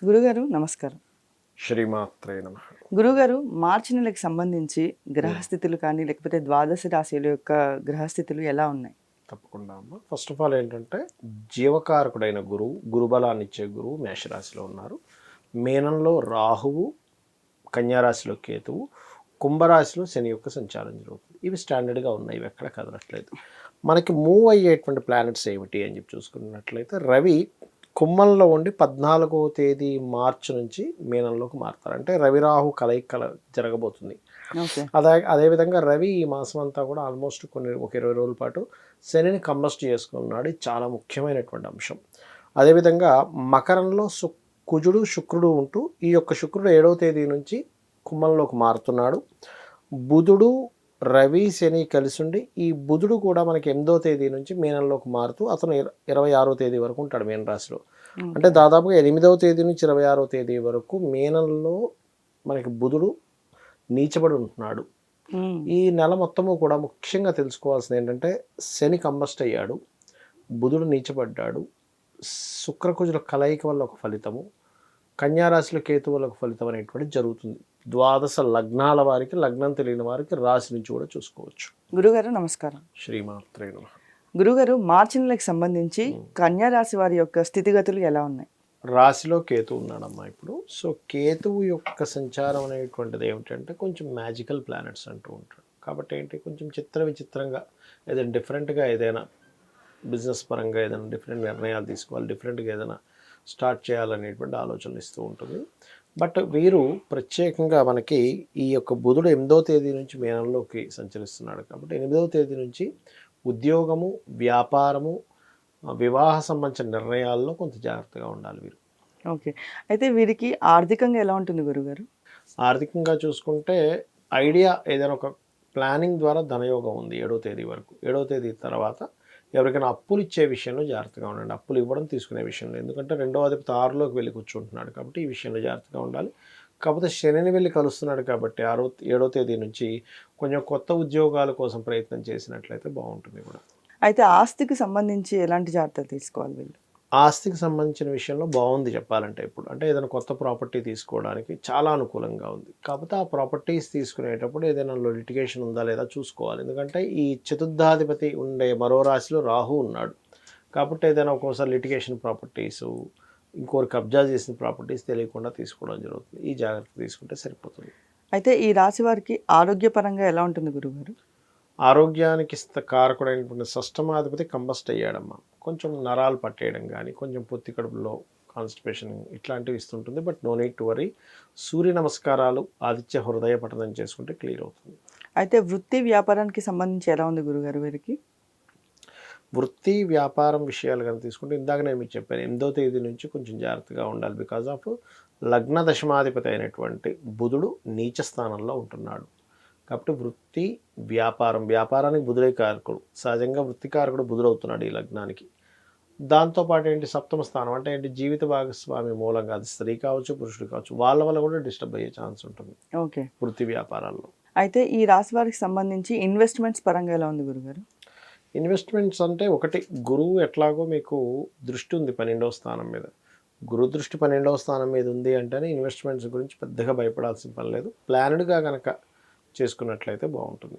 గురుగారు నమస్కారం. శ్రీమాత్రే నమః. గురుగారు మార్చి నెలకి సంబంధించి గ్రహస్థితులు కానీ లేకపోతే ద్వాదశ రాశుల యొక్క గ్రహస్థితులు ఎలా ఉన్నాయి? తప్పకుండా అమ్మ. ఫస్ట్ ఆఫ్ ఆల్ ఏంటంటే జీవకారకుడైన గురువు, గురుబలాన్ని ఇచ్చే గురువు మేషరాశిలో ఉన్నారు. మీనంలో రాహువు, కన్యారాశిలో కేతువు, కుంభరాశిలో శని యొక్క సంచారం జరుగుతుంది. ఇవి స్టాండర్డ్గా ఉన్నాయి, ఇవి ఎక్కడ కదలట్లేదు. మనకి మూవ్ అయ్యేటువంటి ప్లానెట్స్ ఏమిటి అని చెప్పి చూసుకున్నట్లయితే రవి కుంభంలో ఉండి 14వ తేదీ మార్చి నుంచి మీనంలోకి మారుతారు. అంటే రవి రాహు కలయిక జరగబోతుంది. అదేవిధంగా రవి ఈ మాసం అంతా కూడా ఆల్మోస్ట్ ఒక 20 రోజుల పాటు శనిని కంబస్ట్ చేసుకున్నాడు. ఇది చాలా ముఖ్యమైనటువంటి అంశం. అదేవిధంగా మకరంలో కుజుడు శుక్రుడు ఉంటూ ఈ యొక్క శుక్రుడు 7వ తేదీ నుంచి కుంభంలోకి మారుతున్నాడు. బుధుడు రవి శని కలిసి ఉండి ఈ బుధుడు కూడా మనకి 8వ తేదీ నుంచి మీనంలోకి మారుతూ అతను 26వ తేదీ వరకు ఉంటాడు మీన రాశిలో. అంటే దాదాపుగా 8వ తేదీ నుంచి 26వ తేదీ వరకు మీనంలో మనకి బుధుడు నీచబడి ఉంటున్నాడు. ఈ నెల మొత్తము కూడా ముఖ్యంగా తెలుసుకోవాల్సింది ఏంటంటే శని కంబస్ట్ అయ్యాడు, బుధుడు నీచబడ్డాడు, శుక్రకుజుల కలయిక వల్ల ఒక ఫలితము, కన్యారాశిలో కేతు వల్ల ఒక ఫలితం అనేటువంటిది జరుగుతుంది. ద్వాదశ లగ్నాల వారికి, లగ్నం తెలియని వారికి రాశి నుంచి కూడా చూసుకోవచ్చు. గురుగారు నమస్కారం. శ్రీమాత్రే నమః. గురుగారు మార్చి నెలకి సంబంధించి కన్యా రాశి వారి యొక్క స్థితిగతులు ఎలా ఉన్నాయి? రాశిలో కేతు ఉన్నాడమ్మా ఇప్పుడు. సో కేతువు యొక్క సంచారం అనేటువంటిది ఏమిటంటే కొంచెం మ్యాజికల్ ప్లానెట్స్ అంటూ ఉంటాడు. కాబట్టి ఏంటి, కొంచెం విచిత్రంగా ఏదైనా డిఫరెంట్గా ఏదైనా బిజినెస్ పరంగా ఏదైనా డిఫరెంట్ నిర్ణయాలు తీసుకోవాలి, డిఫరెంట్గా ఏదైనా స్టార్ట్ చేయాలనేటువంటి ఆలోచనలు ఇస్తూ ఉంటుంది. బట్ వీరు ప్రత్యేకంగా మనకి ఈ యొక్క బుధుడు 8వ తేదీ నుంచి మీనంలోకి సంచరిస్తున్నాడు. కాబట్టి 8వ తేదీ నుంచి ఉద్యోగము, వ్యాపారము, వివాహ సంబంధించిన నిర్ణయాల్లో కొంత జాగ్రత్తగా ఉండాలి వీరు. ఓకే, అయితే వీరికి ఆర్థికంగా ఎలా ఉంటుంది గురుగారు? ఆర్థికంగా చూసుకుంటే ఐడియా ఏదైనా ఒక ప్లానింగ్ ద్వారా ధనయోగం ఉంది 7వ తేదీ వరకు. 7వ తేదీ తర్వాత ఎవరికైనా అప్పులు ఇచ్చే విషయంలో జాగ్రత్తగా ఉండండి. అప్పులు ఇవ్వడం, తీసుకునే విషయంలో. ఎందుకంటే 2వ అధిపతి 6లోకి వెళ్ళి కూర్చుంటున్నాడు కాబట్టి ఈ విషయంలో జాగ్రత్తగా ఉండాలి. కాకపోతే శనిని వెళ్ళి కలుస్తున్నాడు కాబట్టి 7వ తేదీ నుంచి కొంచెం కొత్త ఉద్యోగాల కోసం ప్రయత్నం చేసినట్లయితే బాగుంటుంది కూడా. అయితే ఆస్తికి సంబంధించి ఎలాంటి జాగ్రత్తలు తీసుకోవాలి వీళ్ళు? ఆస్తికి సంబంధించిన విషయంలో బాగుంది చెప్పాలంటే. ఇప్పుడు అంటే ఏదైనా కొత్త ప్రాపర్టీ తీసుకోవడానికి చాలా అనుకూలంగా ఉంది. కాకపోతే ఆ ప్రాపర్టీస్ తీసుకునేటప్పుడు ఏదైనా లిటిగేషన్ ఉందా లేదా చూసుకోవాలి. ఎందుకంటే ఈ చతుర్థాధిపతి ఉండే మరో రాశిలో రాహు ఉన్నాడు. కాబట్టి ఏదైనా ఒక్కోసారి లిటిగేషన్ ప్రాపర్టీసు, ఇంకోరు కబ్జా చేసిన ప్రాపర్టీస్ తెలియకుండా తీసుకోవడం జరుగుతుంది. ఈ జాగ్రత్త తీసుకుంటే సరిపోతుంది. అయితే ఈ రాశి వారికి ఆరోగ్యపరంగా ఎలా ఉంటుంది గురుగారు? ఆరోగ్యానికి కారకుడైనటువంటి షష్టమాధిపతి కంబస్ట్ అయ్యాడమ్మా. కొంచెం నరాలు పట్టేయడం కానీ, కొంచెం పొత్తి కడుపులో కాన్స్టిపేషన్ ఇట్లాంటివి ఇస్తుంటుంది. But no need to worry. సూర్య నమస్కారాలు, ఆదిత్య హృదయ పఠనం చేసుకుంటే క్లియర్ అవుతుంది. అయితే వృత్తి వ్యాపారానికి సంబంధించి ఎలా ఉంది గురుగారు వీరికి? వృత్తి వ్యాపారం విషయాలు కానీ తీసుకుంటే ఇందాక నేను మీకు చెప్పాను 8వ తేదీ నుంచి కొంచెం జాగ్రత్తగా ఉండాలి. బికాజ్ ఆఫ్ లగ్న దశమాధిపతి అయినటువంటి బుధుడు నీచ స్థానంలో ఉంటున్నాడు. కాబట్టి వృత్తి వ్యాపారానికి బుధుడే కారకుడు. సహజంగా వృత్తి కారకుడు బుధుడు అవుతున్నాడు ఈ లగ్నానికి. దాంతోపాటు ఏంటి, సప్తమ స్థానం అంటే ఏంటి, జీవిత భాగస్వామి మూలంగా, అది స్త్రీ కావచ్చు పురుషుడు కావచ్చు, వాళ్ళ వల్ల కూడా డిస్టర్బ్ అయ్యే ఛాన్స్ ఉంటుంది ఓకే వృత్తి వ్యాపారాల్లో. అయితే ఈ రాశి వారికి సంబంధించి ఇన్వెస్ట్మెంట్స్ పరంగా ఎలా ఉంది గురుగారు? ఇన్వెస్ట్మెంట్స్ అంటే ఒకటి, గురువు ఎట్లాగో మీకు దృష్టి ఉంది 12వ స్థానం మీద. గురు దృష్టి 12వ స్థానం మీద ఉంది అంటేనే ఇన్వెస్ట్మెంట్స్ గురించి పెద్దగా భయపడాల్సిన పని లేదు. ప్లాన్డ్గా కనుక చేసుకున్నట్లయితే బాగుంటుంది.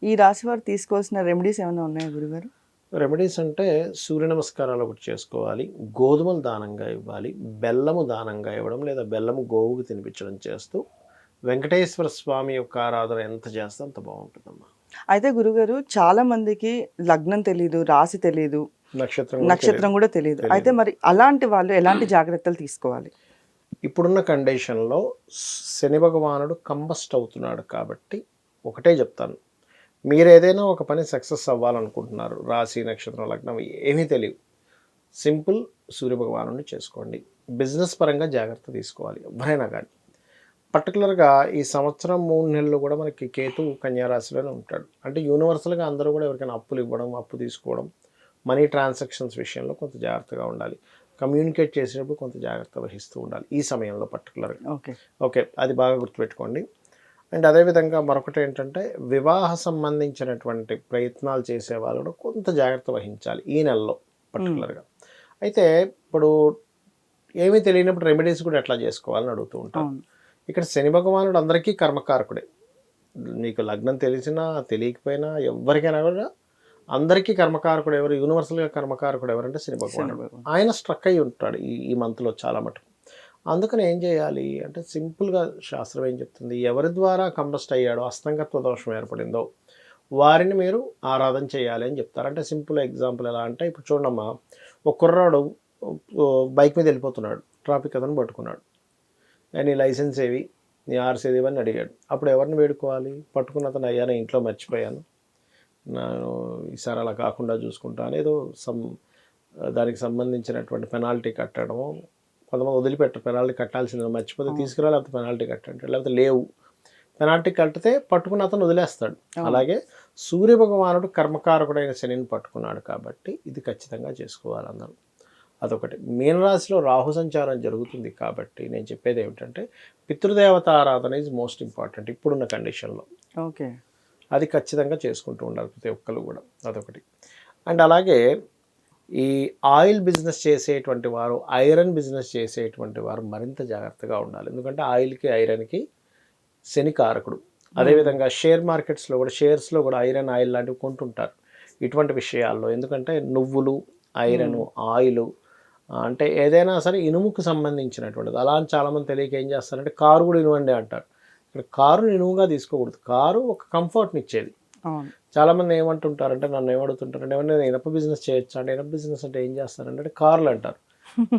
ఈ రాశి వారు తీసుకోవాల్సిన రెమెడీస్ ఏమైనా ఉన్నాయా గురుగారు? రెమెడీస్ అంటే సూర్య నమస్కారాలు ఒకటి చేసుకోవాలి, గోధుమలు దానంగా ఇవ్వాలి, బెల్లము దానంగా ఇవ్వడం లేదా బెల్లము గోవుకు తినిపించడం చేస్తూ వెంకటేశ్వర స్వామి యొక్క ఆరాధన ఎంత చేస్తే అంత బాగుంటుందమ్మా. అయితే గురుగారు చాలా మందికి లగ్నం తెలియదు, రాశి తెలియదు, నక్షత్రం కూడా తెలియదు. అయితే మరి అలాంటి వాళ్ళు ఎలాంటి జాగ్రత్తలు తీసుకోవాలి? ఇప్పుడున్న కండిషన్లో శని భగవానుడు కంబస్ట్ అవుతున్నాడు కాబట్టి ఒకటే చెప్తాను, మీరు ఏదైనా ఒక పని సక్సెస్ అవ్వాలనుకుంటున్నారు, రాశి నక్షత్రం లగ్నం ఏమీ తెలియదు, సింపుల్ సూర్య భగవానుడిని చేసుకోండి. బిజినెస్ పరంగా జాగ్రత్త తీసుకోవాలి ఎవరైనా కానీ. పర్టికులర్గా ఈ సంవత్సరం 3 నెలలు కూడా మనకి కేతు కన్యారాశిలోనే ఉంటాడు. అంటే యూనివర్సల్గా అందరూ కూడా ఎవరికైనా అప్పులు ఇవ్వడం, అప్పు తీసుకోవడం, మనీ ట్రాన్సాక్షన్స్ విషయంలో కొంత జాగ్రత్తగా ఉండాలి. కమ్యూనికేట్ చేసేటప్పుడు కొంత జాగ్రత్త వహిస్తూ ఉండాలి ఈ సమయంలో పర్టికులర్గా. ఓకే, అది బాగా గుర్తుపెట్టుకోండి. అండ్ అదేవిధంగా మరొకటి ఏంటంటే వివాహ సంబంధించినటువంటి ప్రయత్నాలు చేసే వాళ్ళు కూడా కొంత జాగ్రత్త వహించాలి ఈ నెలలో పర్టికులర్గా. అయితే ఇప్పుడు ఏమీ తెలియనప్పుడు రెమెడీస్ కూడా ఎట్లా చేసుకోవాలని అడుగుతూ ఉంటారు. అవును. ఇక్కడ శని భగవానుడు అందరికీ కర్మకారకుడే. మీకు లగ్నం తెలిసినా తెలియకపోయినా ఎవరికైనా కూడా అందరికీ కర్మకారకుడు ఎవరు, యూనివర్సల్గా కర్మకారకుడు ఎవరంటే శని భగవానుడు. ఆయన స్ట్రక్ అయి ఉంటాడు ఈ మంత్లో చాలా మటుకు. అందుకని ఏం చేయాలి అంటే సింపుల్గా శాస్త్రం ఏం చెప్తుంది, ఎవరి ద్వారా కంబస్ట్ అయ్యాడో అస్తంగత్వ దోషం ఏర్పడిందో వారిని మీరు ఆరాధన చేయాలి అని చెప్తారు. అంటే సింపుల్ ఎగ్జాంపుల్ ఎలా అంటే ఇప్పుడు చూడమ్మా, ఒక కుర్రాడు బైక్ మీద వెళ్ళిపోతున్నాడు, ట్రాఫిక్ అతను పట్టుకున్నాడు, నీ లైసెన్స్ ఏవి, నీ ఆర్సీ ఏవి అని అడిగాడు. అప్పుడు ఎవరిని వేడుకోవాలి? పట్టుకున్న అతను, అయ్యా నేను ఇంట్లో మర్చిపోయాను, నేను ఈసారి అలా కాకుండా చూసుకుంటాను, ఏదో దానికి సంబంధించినటువంటి పెనాల్టీ కట్టడము. కొంతమంది వదిలిపెట్టరు, పెనాల్టీ కట్టాల్సింది మర్చిపోతే తీసుకురా, లేకపోతే పెనాల్టీ కట్టండి, లేకపోతే లేవు పెనాల్టీ కట్టితే పట్టుకున్న అతను వదిలేస్తాడు. అలాగే సూర్య భగవానుడు కర్మకారకుడైన శనిని పట్టుకున్నాడు కాబట్టి ఇది ఖచ్చితంగా చేసుకోవాలి అందరూ. అదొకటి. మీనరాశిలో రాహు సంచారం జరుగుతుంది కాబట్టి నేను చెప్పేది ఏమిటంటే పితృదేవత ఆరాధన ఈజ్ మోస్ట్ ఇంపార్టెంట్ ఇప్పుడున్న కండిషన్లో. ఓకే, అది ఖచ్చితంగా చేసుకుంటూ ఉండాలి ప్రతి ఒక్కరు కూడా. అదొకటి. అండ్ అలాగే ఈ ఆయిల్ బిజినెస్ చేసేటువంటి వారు, ఐరన్ బిజినెస్ చేసేటువంటి వారు మరింత జాగ్రత్తగా ఉండాలి. ఎందుకంటే ఆయిల్కి ఐరన్కి శని కారకుడు. అదేవిధంగా షేర్ మార్కెట్స్లో కూడా, షేర్స్లో కూడా ఐరన్ ఆయిల్ లాంటివి కొంటుంటారు ఇటువంటి విషయాల్లో. ఎందుకంటే నువ్వులు, ఐరన్, ఆయిల్ అంటే ఏదైనా సరే ఇనుముకు సంబంధించినటువంటిది. అలా అని చాలామంది తెలియక ఏం చేస్తారంటే కారు కూడా ఇనువండి అంటారు. ఇక్కడ కారుని ఇనువుగా తీసుకోకూడదు. కారు ఒక కంఫర్ట్ని ఇచ్చేది. చాలామంది ఏమంటుంటారంటే, నన్ను ఏమడుగుతుంటారంటే, ఏమన్నా నేను ఇనప బిజినెస్ చేయొచ్చా అంటే, ఇనప బిజినెస్ అంటే ఏం చేస్తారంటే కార్లు అంటారు.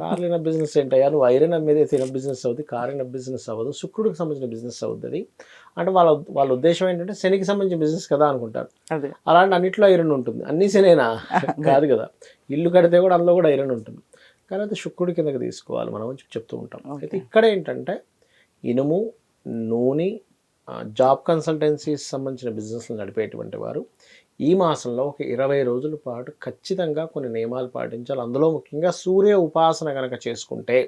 కార్లు ఇనప బిజినెస్ ఏంటయ్యా, నువ్వు ఐరన్ అమ్మేది అయితే ఇనప బిజినెస్ అవుతుంది, కార్ ఇనప బిజినెస్ అవ్వదు, శుక్రుడికి సంబంధించిన బిజినెస్ అవుతుంది అంటే వాళ్ళ ఉద్దేశం ఏంటంటే శనికి సంబంధించిన బిజినెస్ కదా అనుకుంటారు. అలాంటి అన్నింటిలో ఐరన్ ఉంటుంది. అన్నీ శనేనా కాదు కదా, ఇల్లు కడితే కూడా అందులో కూడా ఐరన్ ఉంటుంది. కానీ అది శుక్రుడి కిందకి తీసుకోవాలి మనం అని చెప్తూ ఉంటాం. అయితే ఇక్కడ ఏంటంటే ఇనుము, నూనె, జాబ్ కన్సల్టెన్సీస్ సంబంధించిన బిజినెస్లు నడిపేటువంటి వారు ఈ మాసంలో ఒక 20 రోజుల పాటు ఖచ్చితంగా కొన్ని నియమాలు పాటించాలి. అందులో ముఖ్యంగా సూర్య ఉపాసన కనుక చేసుకుంటే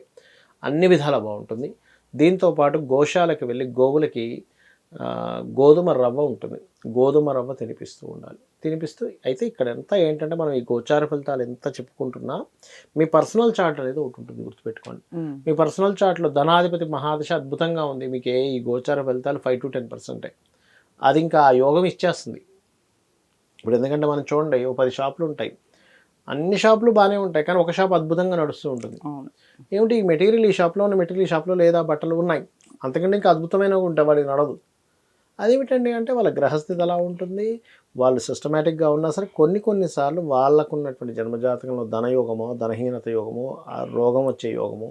అన్ని విధాలా బాగుంటుంది. దీంతోపాటు గోశాలకు వెళ్ళి గోవులకి గోధుమ రవ్వ ఉంటుంది, గోధుమ రవ్వ తినిపిస్తూ ఉండాలి. అయితే ఇక్కడ ఎంత ఏంటంటే మనం ఈ గోచార ఫలితాలు ఎంత చెప్పుకుంటున్నా మీ పర్సనల్ చార్ట్ అనేది ఒకటి ఉంటుంది, గుర్తుపెట్టుకోండి. మీ పర్సనల్ చార్ట్లో ధనాధిపతి మహాదశ అద్భుతంగా ఉంది, మీకు ఈ గోచార ఫలితాలు 5 to 10%. అది ఇంకా ఆ యోగం ఇచ్చేస్తుంది. ఇప్పుడు ఎందుకంటే మనం చూడండి, 10 షాపులు ఉంటాయి, అన్ని షాపులు బాగానే ఉంటాయి, కానీ ఒక షాప్ అద్భుతంగా నడుస్తూ ఉంటుంది. ఏమిటి ఈ మెటీరియల్ ఈ షాప్లో ఉన్న మెటీరియల్ ఈ షాప్లో లేదా, బట్టలు ఉన్నాయి, అంతకంటే ఇంకా అద్భుతమైనవి ఉంటాయి, వాడికి నడదు. అదేమిటండి అంటే వాళ్ళ గ్రహస్థితి అలా ఉంటుంది, వాళ్ళు సిస్టమేటిక్గా ఉన్నా సరే కొన్నిసార్లు వాళ్ళకున్నటువంటి జన్మజాతకంలో ధనయోగమో, ధనహీనత యోగమో, ఆ రోగం వచ్చే యోగము,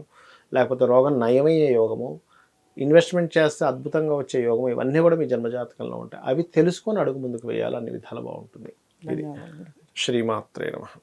లేకపోతే రోగం నయమయ్యే యోగము, ఇన్వెస్ట్మెంట్ చేస్తే అద్భుతంగా వచ్చే యోగం, ఇవన్నీ కూడా మీ జన్మజాతకంలో ఉంటాయి. అవి తెలుసుకొని అడుగు ముందుకు వేయాలి, అన్ని విధాలు బాగుంటుంది. ఇది శ్రీమాత్రే నమః.